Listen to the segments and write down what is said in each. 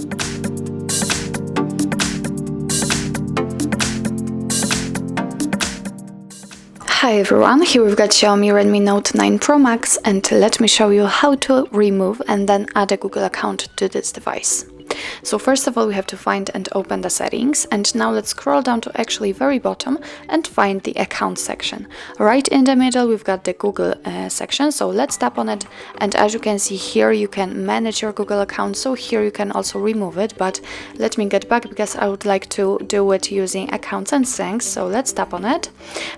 Hi everyone, here we've got Xiaomi Redmi Note 9 Pro Max, and let me show you how to remove and then add a Google account to this device. So first of all, we have to find and open the settings, and now let's scroll down to actually very bottom and find the account section. Right in the middle we've got the Google section, so let's tap on it, and as you can see here you can manage your Google account, so here you can also remove it, but let me get back because I would like to do it using accounts and syncs. So let's tap on it,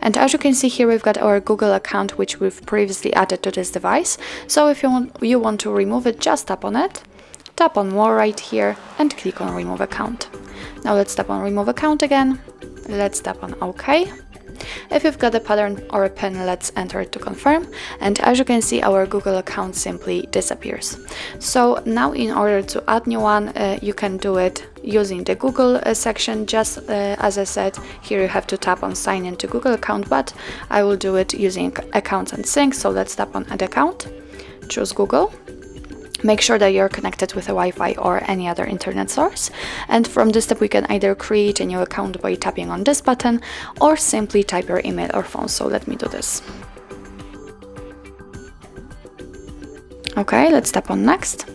and as you can see here we've got our Google account which we've previously added to this device. So if you want to remove it, just tap on it. Tap on more right here and click on remove account. Now let's tap on remove account again. Let's tap on OK. If you've got a pattern or a pin, let's enter it to confirm, and as you can see our Google account simply disappears. So now in order to add new one, you can do it using the Google section. Just as I said, here you have to tap on sign into Google account, but I will do it using accounts and sync. So let's tap on add account, choose Google. Make sure that you're connected with a Wi-Fi or any other internet source, and from this step we can either create a new account by tapping on this button or simply type your email or phone. So let me do this. Okay, let's tap on next.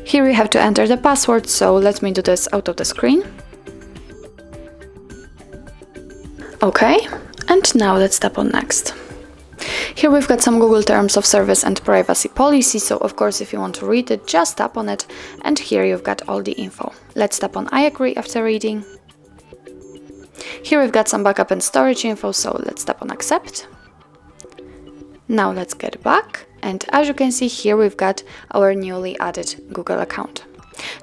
Here we have to enter the password, so let me do this out of the screen. Okay, and now let's tap on next. Here we've got some Google Terms of Service and Privacy Policy, so of course if you want to read it, just tap on it, and here you've got all the info. Let's tap on I agree after reading. Here we've got some backup and storage info, so let's tap on accept. Now let's get back, and as you can see here we've got our newly added Google account.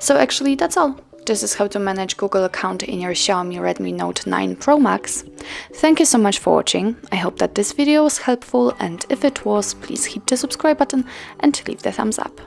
So actually that's all. This is how to manage Google account in your Xiaomi Redmi Note 9 Pro Max. Thank you so much for watching. I hope that this video was helpful, and if it was, please hit the subscribe button and leave the thumbs up.